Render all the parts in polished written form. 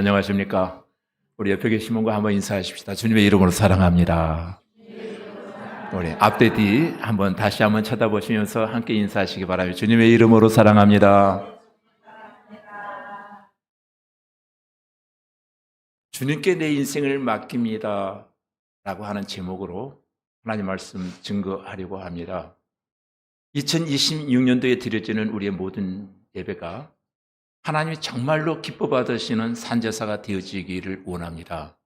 안녕하십니까? 우리 옆에 계신 분과 한번 인사하십시다. 주님의 이름으로 사랑합니다. 우리 앞뒤 뒤 한번 다시 한번 쳐다보시면서 함께 인사하시기 바랍니다. 주님의 이름으로 사랑합니다. 주님께 내 인생을 맡깁니다 라고 하는 제목으로 하나님 말씀 증거하려고 합니다. 2026년도에 드려지는 우리의 모든 예배가 하나님이 정말로 기뻐 받으시는 산제사가 되어지기를 원합니다.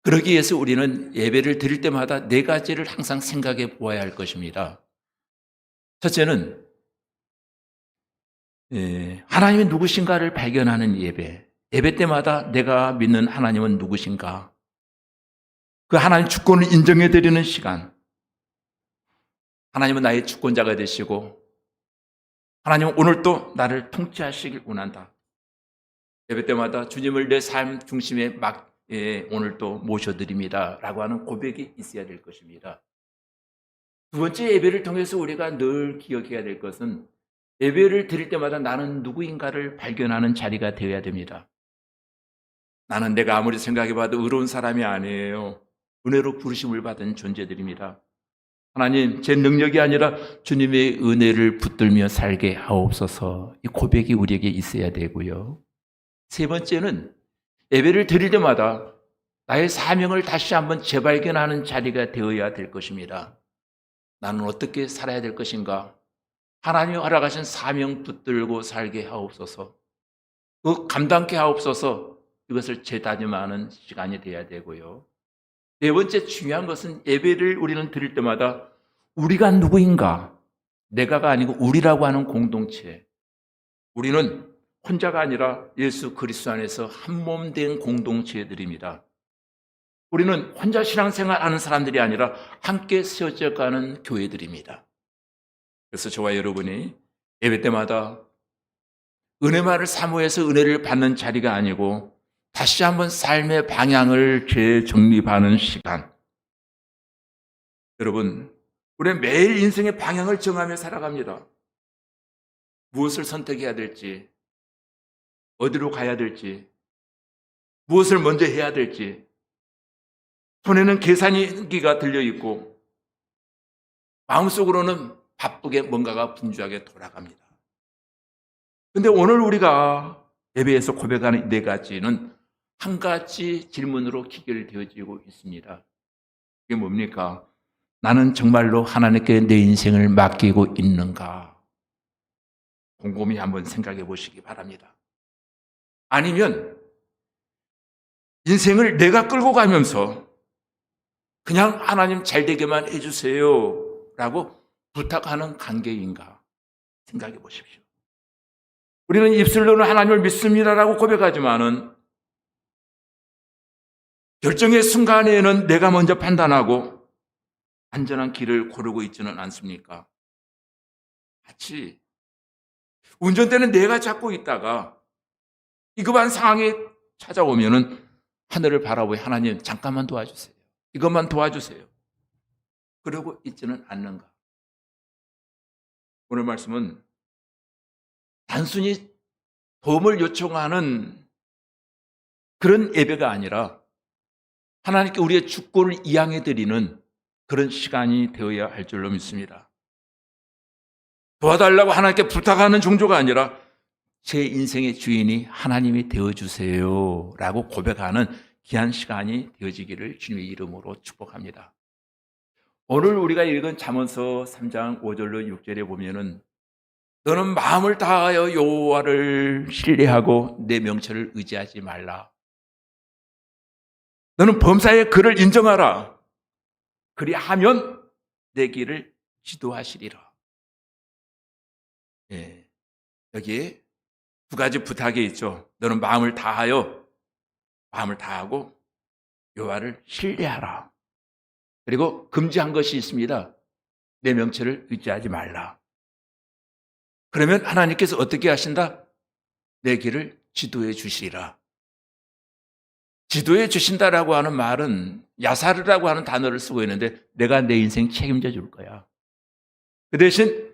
그러기 위해서 우리는 예배를 드릴 때마다 네 가지를 항상 생각해 보아야 할 것입니다. 첫째는 하나님이 누구신가를 발견하는 예배. 예배 때마다 내가 믿는 하나님은 누구신가? 그 하나님 주권을 인정해 드리는 시간. 하나님은 나의 주권자가 되시고 하나님은 오늘도 나를 통치하시길 원한다. 예배 때마다 주님을 내 삶 중심에 오늘도 모셔드립니다 라고 하는 고백이 있어야 될 것입니다. 두 번째, 예배를 통해서 우리가 늘 기억해야 될 것은 예배를 드릴 때마다 나는 누구인가를 발견하는 자리가 되어야 됩니다. 나는 내가 아무리 생각해봐도 의로운 사람이 아니에요. 은혜로 부르심을 받은 존재들입니다. 하나님, 제 능력이 아니라 주님의 은혜를 붙들며 살게 하옵소서. 이 고백이 우리에게 있어야 되고요. 세 번째는 예배를 드릴 때마다 나의 사명을 다시 한번 재발견하는 자리가 되어야 될 것입니다. 나는 어떻게 살아야 될 것인가? 하나님이 허락하신 사명 붙들고 살게 하옵소서. 그 감당케 하옵소서. 이것을 재다짐하는 시간이 되어야 되고요. 네 번째 중요한 것은 예배를 우리는 드릴 때마다 우리가 누구인가? 내가가 아니고 우리라고 하는 공동체. 우리는 혼자가 아니라 예수 그리스도 안에서 한 몸 된 공동체들입니다. 우리는 혼자 신앙생활하는 사람들이 아니라 함께 세워져 가는 교회들입니다. 그래서 저와 여러분이 예배 때마다 은혜만을 사모해서 은혜를 받는 자리가 아니고 다시 한번 삶의 방향을 재정립하는 시간. 여러분, 우리는 매일 인생의 방향을 정하며 살아갑니다. 무엇을 선택해야 될지, 어디로 가야 될지, 무엇을 먼저 해야 될지, 손에는 계산기가 들려있고 마음속으로는 바쁘게 뭔가가 분주하게 돌아갑니다. 그런데 오늘 우리가 예배에서 고백하는 네 가지는 한 가지 질문으로 기결되어지고 있습니다. 이게 뭡니까? 나는 정말로 하나님께 내 인생을 맡기고 있는가? 곰곰이 한번 생각해 보시기 바랍니다. 아니면 인생을 내가 끌고 가면서 그냥 하나님 잘 되게만 해주세요 라고 부탁하는 관계인가? 생각해 보십시오. 우리는 입술로는 하나님을 믿습니다라고 고백하지만은 결정의 순간에는 내가 먼저 판단하고 안전한 길을 고르고 있지는 않습니까? 마치 운전대는 내가 잡고 있다가 위급한 상황이 찾아오면은 하늘을 바라보고 하나님 잠깐만 도와주세요. 이것만 도와주세요. 그러고 있지는 않는가? 오늘 말씀은 단순히 도움을 요청하는 그런 예배가 아니라 하나님께 우리의 주권을 이양해드리는 그런 시간이 되어야 할 줄로 믿습니다. 도와달라고 하나님께 부탁하는 종교가 아니라 제 인생의 주인이 하나님이 되어주세요 라고 고백하는 귀한 시간이 되어지기를 주님의 이름으로 축복합니다. 오늘 우리가 읽은 잠언서 3장 5절로 6절에 보면은 너는 마음을 다하여 여호와를 신뢰하고 내 명철을 의지하지 말라. 너는 범사의 그를 인정하라. 그리하면 내 길을 지도하시리라. 예, 여기에 두 가지 부탁이 있죠. 너는 마음을 다하고 여호와를 신뢰하라. 그리고 금지한 것이 있습니다. 내 명철을 의지하지 말라. 그러면 하나님께서 어떻게 하신다? 내 길을 지도해 주시리라. 지도해 주신다라고 하는 말은 야사르라고 하는 단어를 쓰고 있는데 내가 내 인생 책임져 줄 거야. 그 대신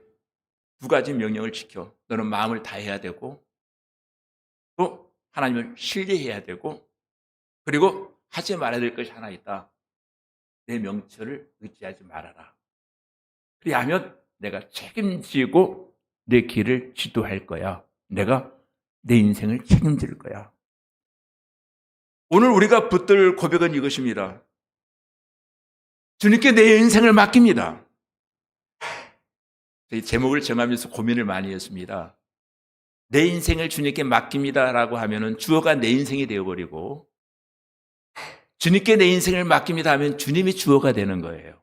두 가지 명령을 지켜. 너는 마음을 다해야 되고 또 하나님을 신뢰해야 되고, 그리고 하지 말아야 될 것이 하나 있다. 내 명철을 의지하지 말아라. 그리하면 내가 책임지고 내 길을 지도할 거야. 내가 내 인생을 책임질 거야. 오늘 우리가 붙들 고백은 이것입니다. 주님께 내 인생을 맡깁니다. 이 제목을 정하면서 고민을 많이 했습니다. 내 인생을 주님께 맡깁니다라고 하면은 주어가 내 인생이 되어버리고, 주님께 내 인생을 맡깁니다 하면 주님이 주어가 되는 거예요.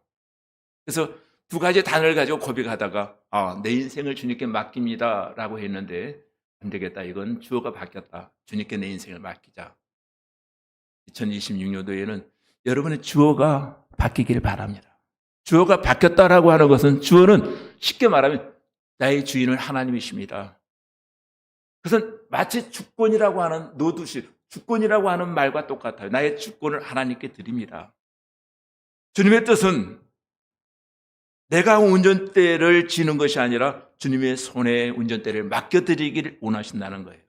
그래서 두 가지 단어를 가지고 고백하다가 내 인생을 주님께 맡깁니다라고 했는데 안 되겠다. 이건 주어가 바뀌었다. 주님께 내 인생을 맡기자. 2026년도에는 여러분의 주어가 바뀌길 바랍니다. 주어가 바뀌었다라고 하는 것은, 주어는 쉽게 말하면 나의 주인은 하나님이십니다. 그것은 마치 주권이라고 하는 노두시, 주권이라고 하는 말과 똑같아요. 나의 주권을 하나님께 드립니다. 주님의 뜻은 내가 운전대를 쥐는 것이 아니라 주님의 손에 운전대를 맡겨드리기를 원하신다는 거예요.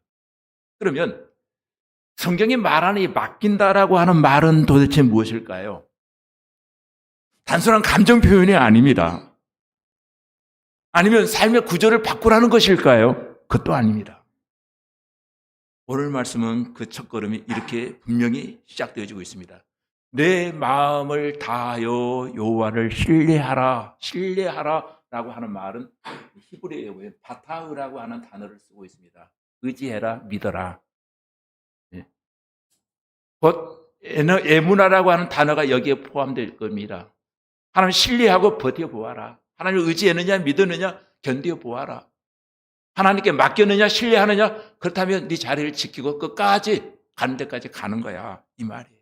그러면 성경이 말하는 이 맡긴다라고 하는 말은 도대체 무엇일까요? 단순한 감정 표현이 아닙니다. 아니면 삶의 구조를 바꾸라는 것일까요? 그것도 아닙니다. 오늘 말씀은 그 첫걸음이 이렇게 분명히 시작되어지고 있습니다. 내 마음을 다하여 여호와를 신뢰하라라고 하는 말은 히브리어에 바타흐라고 하는 단어를 쓰고 있습니다. 의지해라, 믿어라. 곧 에무나라고 하는 단어가 여기에 포함될 겁니다. 하나님 신뢰하고 버텨보아라. 하나님을 의지했느냐, 믿었느냐, 견뎌보아라. 하나님께 맡겼느냐, 신뢰하느냐, 그렇다면 네 자리를 지키고 끝까지 가는 데까지 가는 거야, 이 말이에요.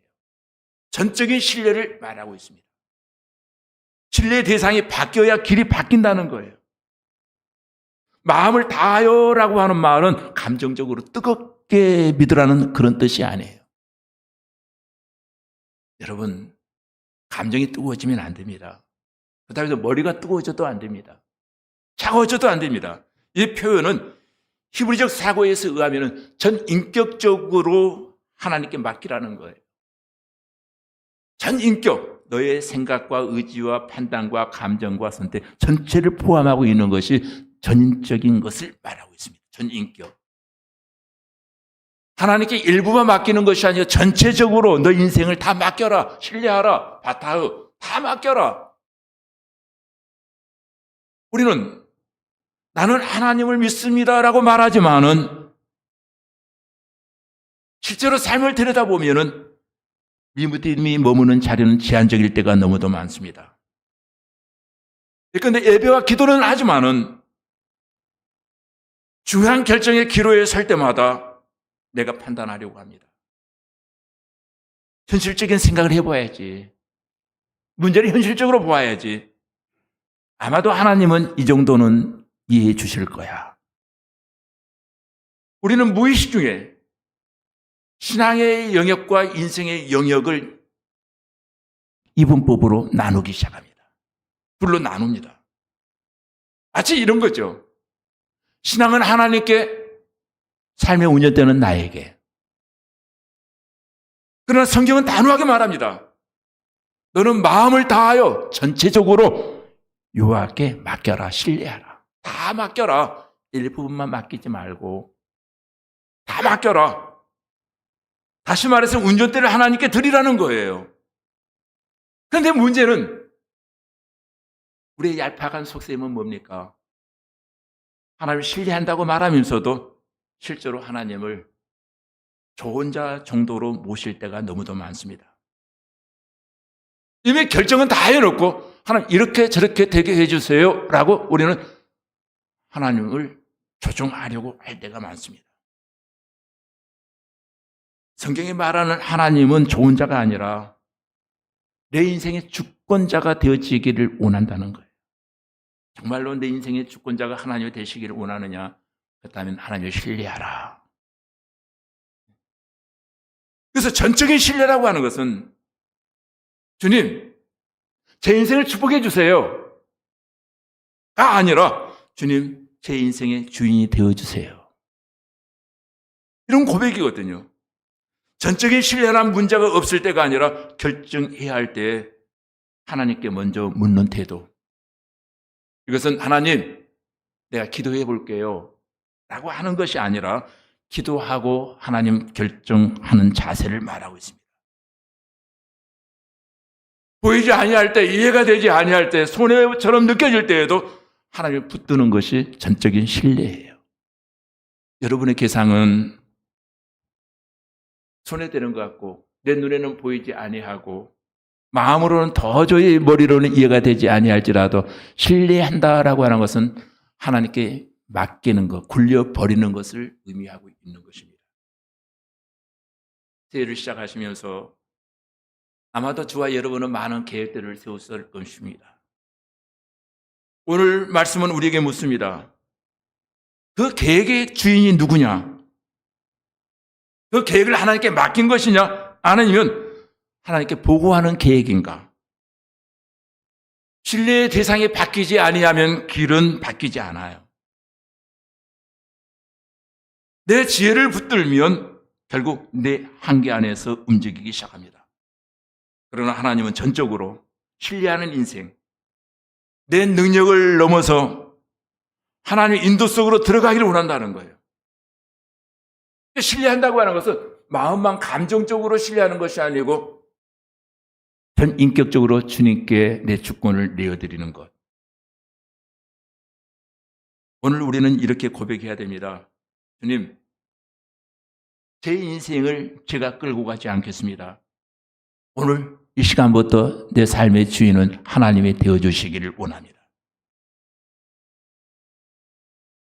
전적인 신뢰를 말하고 있습니다. 신뢰의 대상이 바뀌어야 길이 바뀐다는 거예요. 마음을 다하여라고 하는 말은 감정적으로 뜨겁게 믿으라는 그런 뜻이 아니에요. 여러분, 감정이 뜨거워지면 안 됩니다. 그렇다고 해서 머리가 뜨거워져도 안 됩니다. 차가워져도 안 됩니다. 이 표현은 히브리적 사고에서 의하면 전 인격적으로 하나님께 맡기라는 거예요. 전 인격, 너의 생각과 의지와 판단과 감정과 선택 전체를 포함하고 있는 것이 전적인 것을 말하고 있습니다. 전 인격. 하나님께 일부만 맡기는 것이 아니라 전체적으로 너 인생을 다 맡겨라, 신뢰하라, 바타흐 다 맡겨라. 우리는 나는 하나님을 믿습니다라고 말하지만은 실제로 삶을 들여다보면은 믿음이 머무는 자리는 제한적일 때가 너무도 많습니다. 그런데 예배와 기도는 하지만은 중요한 결정의 기로에 설 때마다 내가 판단하려고 합니다. 현실적인 생각을 해봐야지. 문제를 현실적으로 보아야지. 아마도 하나님은 이 정도는 이해해 주실 거야. 우리는 무의식 중에 신앙의 영역과 인생의 영역을 이분법으로 나누기 시작합니다. 둘로 나눕니다. 마치 이런 거죠. 신앙은 하나님께, 삶의 운전대는 나에게. 그러나 성경은 단호하게 말합니다. 너는 마음을 다하여 전체적으로 여호와께 맡겨라, 신뢰하라. 다 맡겨라. 일부분만 맡기지 말고 다 맡겨라. 다시 말해서 운전대를 하나님께 드리라는 거예요. 그런데 문제는 우리의 얄팍한 속셈은 뭡니까? 하나님을 신뢰한다고 말하면서도 실제로 하나님을 저 혼자 정도로 모실 때가 너무도 많습니다. 이미 결정은 다 해놓고 하나님 이렇게 저렇게 되게 해주세요 라고 우리는 하나님을 조종하려고 할 때가 많습니다. 성경이 말하는 하나님은 좋은 자가 아니라 내 인생의 주권자가 되어지기를 원한다는 거예요. 정말로 내 인생의 주권자가 하나님이 되시기를 원하느냐? 그렇다면 하나님을 신뢰하라. 그래서 전적인 신뢰라고 하는 것은 주님, 제 인생을 축복해 주세요. 가 아니라 주님, 제 인생의 주인이 되어주세요. 이런 고백이거든요. 전적인 신뢰란 문제가 없을 때가 아니라 결정해야 할 때 하나님께 먼저 묻는 태도. 이것은 하나님, 내가 기도해 볼게요 라고 하는 것이 아니라 기도하고 하나님 결정하는 자세를 말하고 있습니다. 보이지 아니할 때, 이해가 되지 아니할 때, 손해처럼 느껴질 때에도 하나님을 붙드는 것이 전적인 신뢰예요. 여러분의 계상은 손해되는 것 같고 내 눈에는 보이지 아니하고 마음으로는 도저히 머리로는 이해가 되지 아니할지라도 신뢰한다라고 하는 것은 하나님께 맡기는 것, 굴려버리는 것을 의미하고 있는 것입니다. 새해를 시작하시면서 아마도 저와 여러분은 많은 계획들을 세웠을 것입니다. 오늘 말씀은 우리에게 묻습니다. 그 계획의 주인이 누구냐? 그 계획을 하나님께 맡긴 것이냐? 아니면 하나님께 보고하는 계획인가? 신뢰의 대상이 바뀌지 아니하면 길은 바뀌지 않아요. 내 지혜를 붙들면 결국 내 한계 안에서 움직이기 시작합니다. 그러나 하나님은 전적으로 신뢰하는 인생, 내 능력을 넘어서 하나님의 인도 속으로 들어가기를 원한다는 거예요. 신뢰한다고 하는 것은 마음만 감정적으로 신뢰하는 것이 아니고 전 인격적으로 주님께 내 주권을 내어드리는 것. 오늘 우리는 이렇게 고백해야 됩니다. 주님, 제 인생을 제가 끌고 가지 않겠습니다. 오늘 이 시간부터 내 삶의 주인은 하나님이 되어주시기를 원합니다.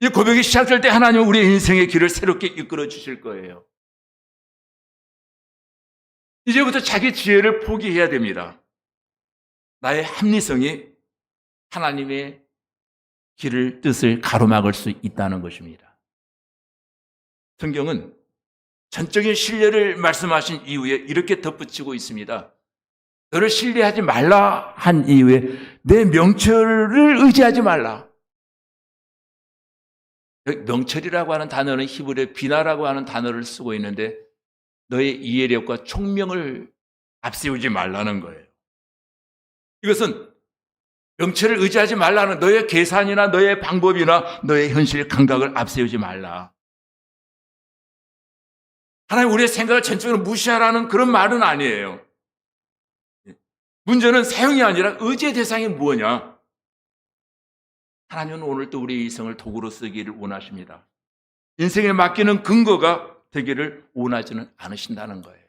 이 고백이 시작될 때 하나님은 우리의 인생의 길을 새롭게 이끌어 주실 거예요. 이제부터 자기 지혜를 포기해야 됩니다. 나의 합리성이 하나님의 길을, 뜻을 가로막을 수 있다는 것입니다. 성경은 전적인 신뢰를 말씀하신 이후에 이렇게 덧붙이고 있습니다. 너를 신뢰하지 말라 한 이후에 내 명철을 의지하지 말라. 명철이라고 하는 단어는 히브리어 비나라고 하는 단어를 쓰고 있는데 너의 이해력과 총명을 앞세우지 말라는 거예요. 이것은 명철을 의지하지 말라는 너의 계산이나 너의 방법이나 너의 현실 감각을 앞세우지 말라. 하나님 우리의 생각을 전적으로 무시하라는 그런 말은 아니에요. 문제는 사용이 아니라 의지의 대상이 뭐냐? 하나님은 오늘도 우리의 이성을 도구로 쓰기를 원하십니다. 인생에 맡기는 근거가 되기를 원하지는 않으신다는 거예요.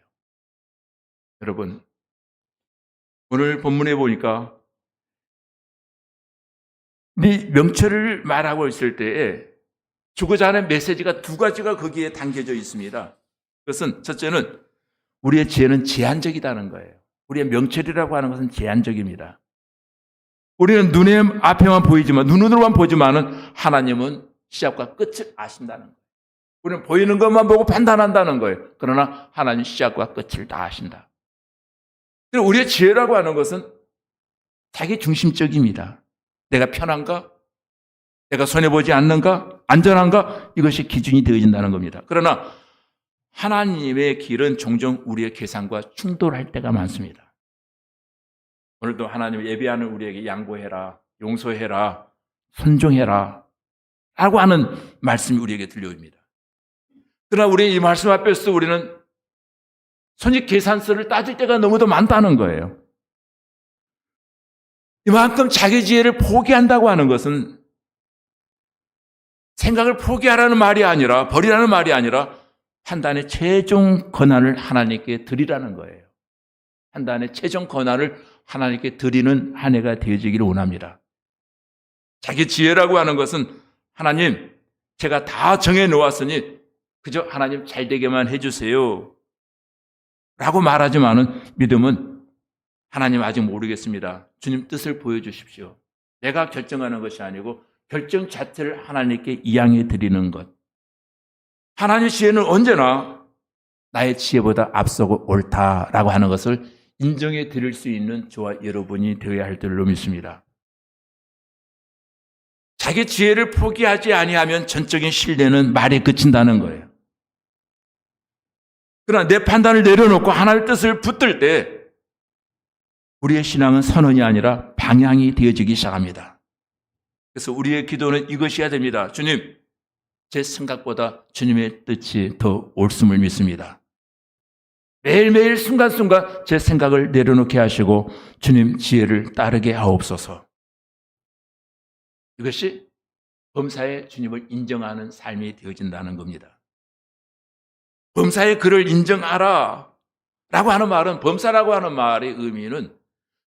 여러분, 오늘 본문에 보니까 네 명철을 말하고 있을 때에 주고자 하는 메시지가 두 가지가 거기에 담겨져 있습니다. 그것은 첫째는 우리의 지혜는 제한적이다는 거예요. 우리의 명철이라고 하는 것은 제한적입니다. 우리는 눈에 앞에만 보이지만, 눈으로만 보지만은 하나님은 시작과 끝을 아신다는 거예요. 우리는 보이는 것만 보고 판단한다는 거예요. 그러나 하나님 시작과 끝을 다 아신다. 우리의 지혜라고 하는 것은 자기 중심적입니다. 내가 편한가? 내가 손해보지 않는가? 안전한가? 이것이 기준이 되어진다는 겁니다. 그러나 하나님의 길은 종종 우리의 계산과 충돌할 때가 많습니다. 오늘도 하나님 예배하는 우리에게 양보해라, 용서해라, 순종해라 라고 하는 말씀이 우리에게 들려옵니다. 그러나 우리 이 말씀 앞에서 우리는 손익 계산서를 따질 때가 너무도 많다는 거예요. 이만큼 자기 지혜를 포기한다고 하는 것은 생각을 포기하라는 말이 아니라, 버리라는 말이 아니라 판단의 최종 권한을 하나님께 드리라는 거예요. 판단의 최종 권한을 하나님께 드리는 한 해가 되어지기를 원합니다. 자기 지혜라고 하는 것은 하나님, 제가 다 정해놓았으니 그저 하나님 잘 되게만 해주세요 라고 말하지만은 믿음은 하나님 아직 모르겠습니다. 주님 뜻을 보여주십시오. 내가 결정하는 것이 아니고 결정 자체를 하나님께 이양해 드리는 것. 하나님의 지혜는 언제나 나의 지혜보다 앞서고 옳다라고 하는 것을 인정해 드릴 수 있는 저와 여러분이 되어야 할 줄로 믿습니다. 자기 지혜를 포기하지 아니하면 전적인 신뢰는 말에 그친다는 거예요. 그러나 내 판단을 내려놓고 하나님의 뜻을 붙들 때 우리의 신앙은 선언이 아니라 방향이 되어지기 시작합니다. 그래서 우리의 기도는 이것이어야 됩니다. 주님, 제 생각보다 주님의 뜻이 더 옳음을 믿습니다. 매일매일 순간순간 제 생각을 내려놓게 하시고 주님 지혜를 따르게 하옵소서. 이것이 범사에 주님을 인정하는 삶이 되어진다는 겁니다. 범사에 그를 인정하라 라고 하는 말은, 범사라고 하는 말의 의미는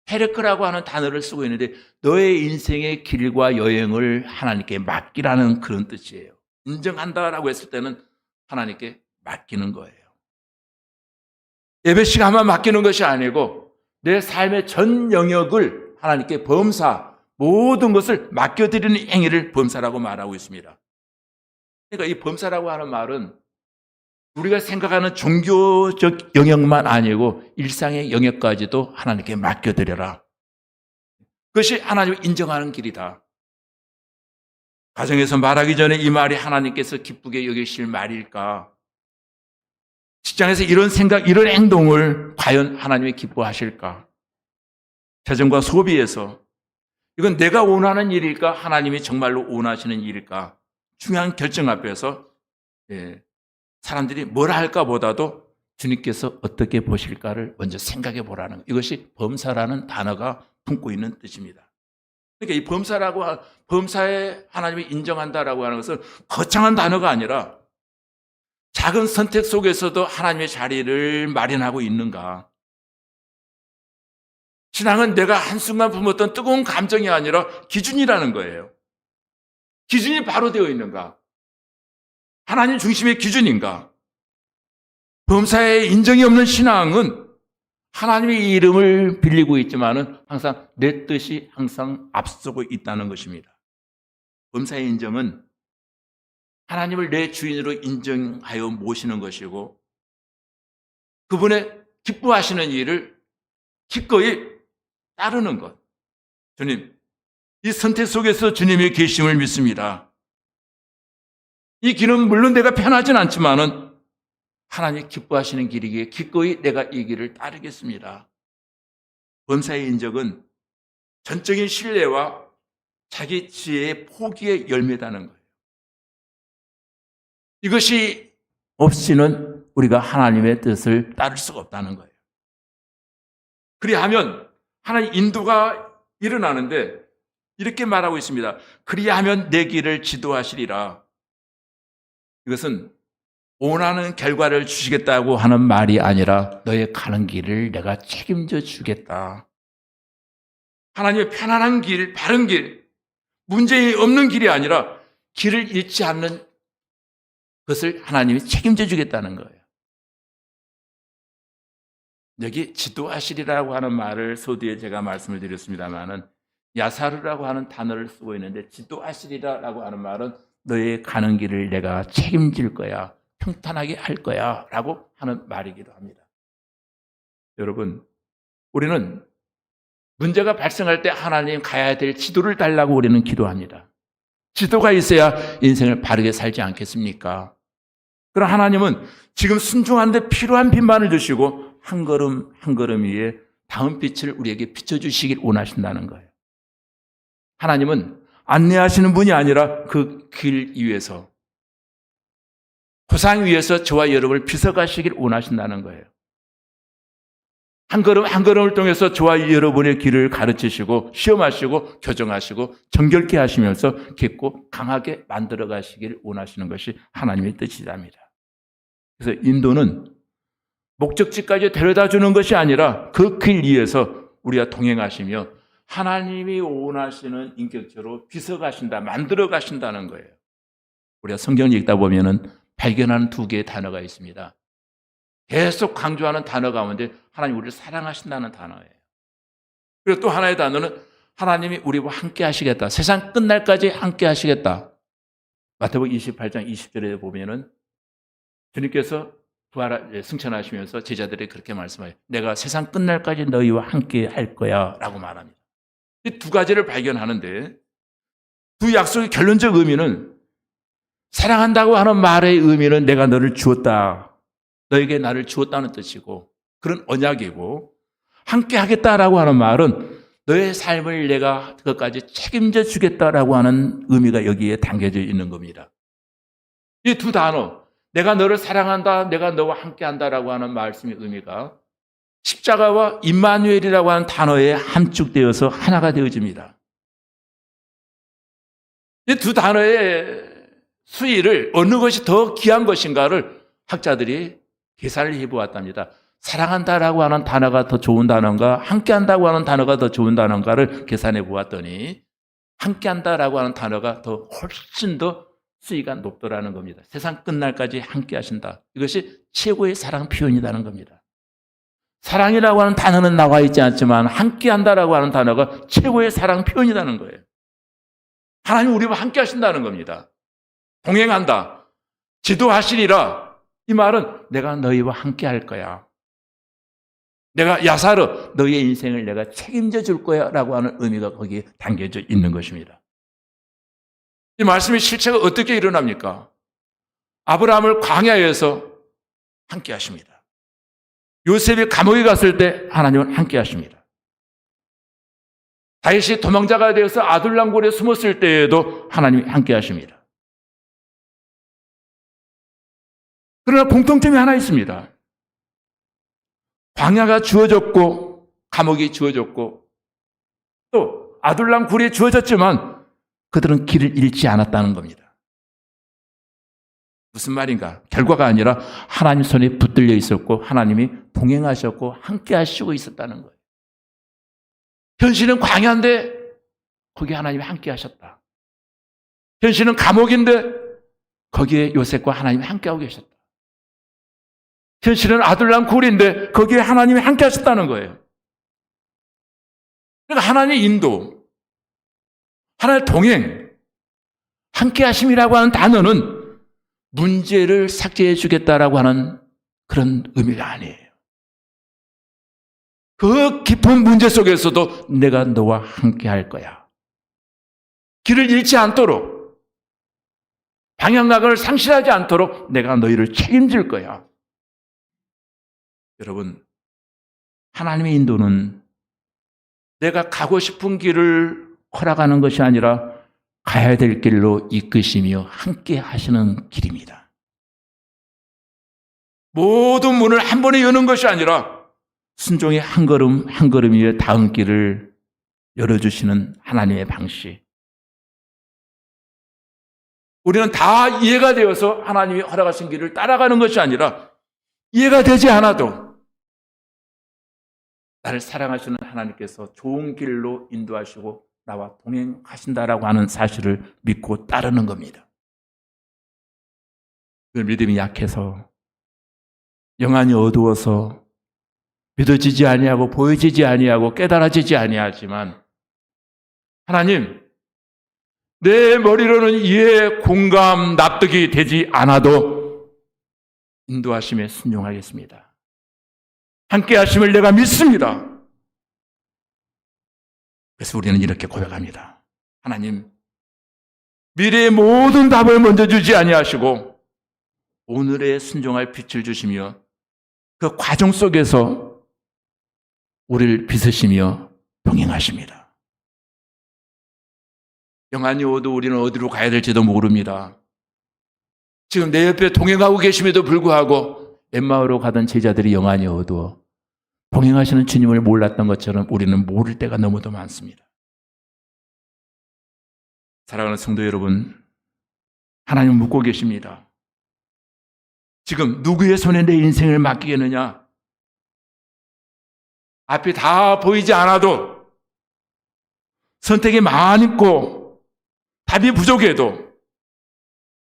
페르크라고 하는 단어를 쓰고 있는데 너의 인생의 길과 여행을 하나님께 맡기라는 그런 뜻이에요. 인정한다라고 했을 때는 하나님께 맡기는 거예요. 예배 시간만 맡기는 것이 아니고 내 삶의 전 영역을 하나님께 범사, 모든 것을 맡겨드리는 행위를 범사라고 말하고 있습니다. 그러니까 이 범사라고 하는 말은 우리가 생각하는 종교적 영역만 아니고 일상의 영역까지도 하나님께 맡겨드려라. 그것이 하나님을 인정하는 길이다. 가정에서 말하기 전에 이 말이 하나님께서 기쁘게 여기실 말일까? 직장에서 이런 생각, 이런 행동을 과연 하나님이 기뻐하실까? 재정과 소비에서 이건 내가 원하는 일일까? 하나님이 정말로 원하시는 일일까? 중요한 결정 앞에서 사람들이 뭘 할까 보다도 주님께서 어떻게 보실까를 먼저 생각해 보라는 것. 이것이 범사라는 단어가 품고 있는 뜻입니다. 그러니까 이 범사에 하나님이 인정한다라고 하는 것은 거창한 단어가 아니라 작은 선택 속에서도 하나님의 자리를 마련하고 있는가. 신앙은 내가 한순간 품었던 뜨거운 감정이 아니라 기준이라는 거예요. 기준이 바로 되어 있는가? 하나님 중심의 기준인가? 범사에 인정이 없는 신앙은 하나님의 이름을 빌리고 있지만은 항상 내 뜻이 항상 앞서고 있다는 것입니다. 범사의 인정은 하나님을 내 주인으로 인정하여 모시는 것이고 그분의 기뻐하시는 일을 기꺼이 따르는 것. 주님, 이 선택 속에서 주님의 계심을 믿습니다. 이 길은 물론 내가 편하진 않지만은 하나님 기뻐하시는 길이기에 기꺼이 내가 이 길을 따르겠습니다. 범사의 인정은 전적인 신뢰와 자기 지혜의 포기의 열매다는 거예요. 이것이 없이는 우리가 하나님의 뜻을 따를 수가 없다는 거예요. 그리하면 하나님 인도가 일어나는데 이렇게 말하고 있습니다. 그리하면 내 길을 지도하시리라. 이것은 원하는 결과를 주시겠다고 하는 말이 아니라 너의 가는 길을 내가 책임져 주겠다. 하나님의 편안한 길, 바른 길, 문제 없는 길이 아니라 길을 잃지 않는 것을 하나님이 책임져 주겠다는 거예요. 여기 지도하시리라고 하는 말을 서두에 제가 말씀을 드렸습니다만은 야사르라고 하는 단어를 쓰고 있는데 지도하시리라고 하는 말은 너의 가는 길을 내가 책임질 거야. 평탄하게 할 거야 라고 하는 말이기도 합니다. 여러분, 우리는 문제가 발생할 때 하나님 가야 될 지도를 달라고 우리는 기도합니다. 지도가 있어야 인생을 바르게 살지 않겠습니까? 그럼 하나님은 지금 순종하는데 필요한 빛만을 주시고 한 걸음 한 걸음 위에 다음 빛을 우리에게 비춰주시길 원하신다는 거예요. 하나님은 안내하시는 분이 아니라 그 길 위에서 고상 위에서 저와 여러분을 빗어가시길 원하신다는 거예요. 한 걸음 한 걸음을 통해서 저와 여러분의 길을 가르치시고 시험하시고 교정하시고 정결케 하시면서 깊고 강하게 만들어 가시길 원하시는 것이 하나님의 뜻이랍니다. 그래서 인도는 목적지까지 데려다 주는 것이 아니라 그 길 위에서 우리가 동행하시며 하나님이 원하시는 인격체로 빗어가신다, 만들어 가신다는 거예요. 우리가 성경을 읽다 보면은 발견하는 두 개의 단어가 있습니다. 계속 강조하는 단어 가운데 하나님 우리를 사랑하신다는 단어예요. 그리고 또 하나의 단어는 하나님이 우리와 함께 하시겠다. 세상 끝날까지 함께 하시겠다. 마태복음 28장 20절에 보면은 주님께서 승천하시면서 제자들이 그렇게 말씀해요. 내가 세상 끝날까지 너희와 함께 할 거야 라고 말합니다. 이 두 가지를 발견하는데 두 약속의 결론적 의미는 사랑한다고 하는 말의 의미는 내가 너를 주었다. 너에게 나를 주었다는 뜻이고 그런 언약이고, 함께 하겠다라고 하는 말은 너의 삶을 내가 그것까지 책임져 주겠다라고 하는 의미가 여기에 담겨져 있는 겁니다. 이 두 단어, 내가 너를 사랑한다, 내가 너와 함께 한다라고 하는 말씀의 의미가 십자가와 임마누엘이라고 하는 단어에 함축되어서 하나가 되어집니다. 이 두 단어의 수위를 어느 것이 더 귀한 것인가를 학자들이 계산을 해보았답니다. 사랑한다라고 하는 단어가 더 좋은 단어인가, 함께한다고 하는 단어가 더 좋은 단어인가를 계산해 보았더니 함께한다라고 하는 단어가 더 훨씬 더 수위가 높더라는 겁니다. 세상 끝날까지 함께하신다. 이것이 최고의 사랑 표현이라는 겁니다. 사랑이라고 하는 단어는 나와 있지 않지만 함께한다라고 하는 단어가 최고의 사랑 표현이라는 거예요. 하나님 우리와 함께하신다는 겁니다. 동행한다, 지도하시리라. 이 말은 내가 너희와 함께할 거야. 내가 야사로 너희의 인생을 내가 책임져 줄 거야 라고 하는 의미가 거기에 담겨져 있는 것입니다. 이 말씀의 실체가 어떻게 일어납니까? 아브라함을 광야에서 함께 하십니다. 요셉이 감옥에 갔을 때 하나님은 함께 하십니다. 다윗이 도망자가 되어서 아둘람굴에 숨었을 때에도 하나님이 함께 하십니다. 그러나 공통점이 하나 있습니다. 광야가 주어졌고 감옥이 주어졌고 또 아둘람 굴이 주어졌지만 그들은 길을 잃지 않았다는 겁니다. 무슨 말인가? 결과가 아니라 하나님 손에 붙들려 있었고 하나님이 동행하셨고 함께 하시고 있었다는 거예요. 현실은 광야인데 거기에 하나님이 함께 하셨다. 현실은 감옥인데 거기에 요셉과 하나님이 함께하고 계셨다. 현실은 아둘람 굴인데 거기에 하나님이 함께 하셨다는 거예요. 그러니까 하나님의 인도, 하나님의 동행, 함께 하심이라고 하는 단어는 문제를 삭제해 주겠다라고 하는 그런 의미가 아니에요. 그 깊은 문제 속에서도 내가 너와 함께 할 거야. 길을 잃지 않도록, 방향각을 상실하지 않도록 내가 너희를 책임질 거야. 여러분, 하나님의 인도는 내가 가고 싶은 길을 허락하는 것이 아니라 가야 될 길로 이끄시며 함께 하시는 길입니다. 모든 문을 한 번에 여는 것이 아니라 순종의 한 걸음 한 걸음 위에 닿은 길을 열어주시는 하나님의 방식. 우리는 다 이해가 되어서 하나님이 허락하신 길을 따라가는 것이 아니라 이해가 되지 않아도 나를 사랑하시는 하나님께서 좋은 길로 인도하시고 나와 동행하신다라고 하는 사실을 믿고 따르는 겁니다. 그 믿음이 약해서 영안이 어두워서 믿어지지 아니하고 보여지지 아니하고 깨달아지지 아니하지만 하나님, 내 머리로는 이해, 공감, 납득이 되지 않아도 인도하심에 순종하겠습니다. 함께 하심을 내가 믿습니다. 그래서 우리는 이렇게 고백합니다. 하나님, 미래의 모든 답을 먼저 주지 아니하시고 오늘의 순종할 빛을 주시며 그 과정 속에서 우리를 빚으시며 동행하십니다. 영안이 어두워 우리는 어디로 가야 될지도 모릅니다. 지금 내 옆에 동행하고 계심에도 불구하고 엠마오로 가던 제자들이 영안이 어두워 동행하시는 주님을 몰랐던 것처럼 우리는 모를 때가 너무도 많습니다. 사랑하는 성도 여러분, 하나님 묻고 계십니다. 지금 누구의 손에 내 인생을 맡기겠느냐? 앞이 다 보이지 않아도 선택이 많이 있고 답이 부족해도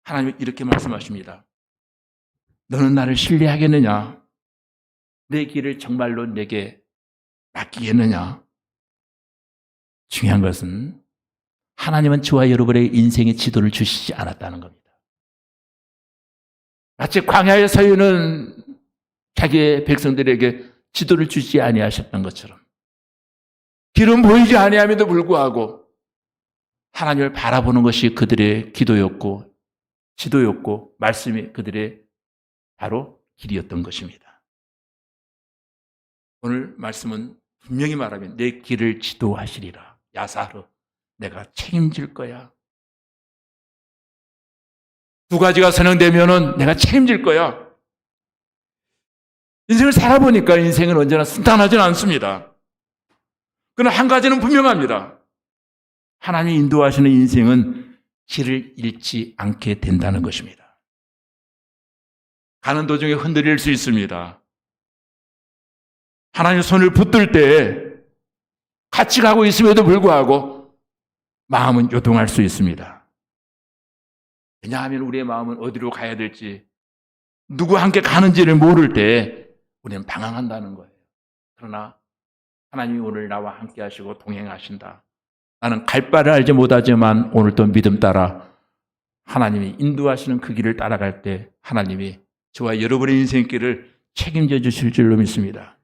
하나님은 이렇게 말씀하십니다. 너는 나를 신뢰하겠느냐? 내 길을 정말로 내게 맡기겠느냐? 중요한 것은 하나님은 저와 여러분의 인생의 지도를 주시지 않았다는 겁니다. 마치 광야의 서유는 자기의 백성들에게 지도를 주지 아니하셨던 것처럼 길은 보이지 아니함에도 불구하고 하나님을 바라보는 것이 그들의 기도였고 지도였고 말씀이 그들의 바로 길이었던 것입니다. 오늘 말씀은 분명히 말하면 내 길을 지도하시리라. 야사르, 내가 책임질 거야. 두 가지가 선행되면은 내가 책임질 거야. 인생을 살아보니까 인생은 언제나 순탄하지는 않습니다. 그러나 한 가지는 분명합니다. 하나님이 인도하시는 인생은 길을 잃지 않게 된다는 것입니다. 가는 도중에 흔들릴 수 있습니다. 하나님의 손을 붙들 때 같이 가고 있음에도 불구하고 마음은 요동할 수 있습니다. 왜냐하면 우리의 마음은 어디로 가야 될지, 누구와 함께 가는지를 모를 때 우리는 방황한다는 거예요. 그러나 하나님이 오늘 나와 함께 하시고 동행하신다. 나는 갈 바를 알지 못하지만 오늘도 믿음 따라 하나님이 인도하시는 그 길을 따라갈 때 하나님이 저와 여러분의 인생길을 책임져 주실 줄로 믿습니다.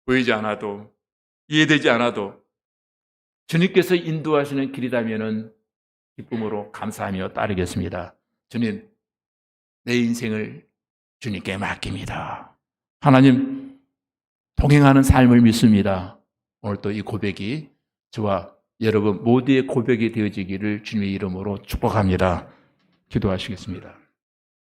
보이지 않아도, 이해되지 않아도 주님께서 인도하시는 길이라면은 기쁨으로 감사하며 따르겠습니다. 주님, 내 인생을 주님께 맡깁니다. 하나님, 동행하는 삶을 믿습니다. 오늘 또 이 고백이 저와 여러분 모두의 고백이 되어지기를 주님의 이름으로 축복합니다. 기도하시겠습니다.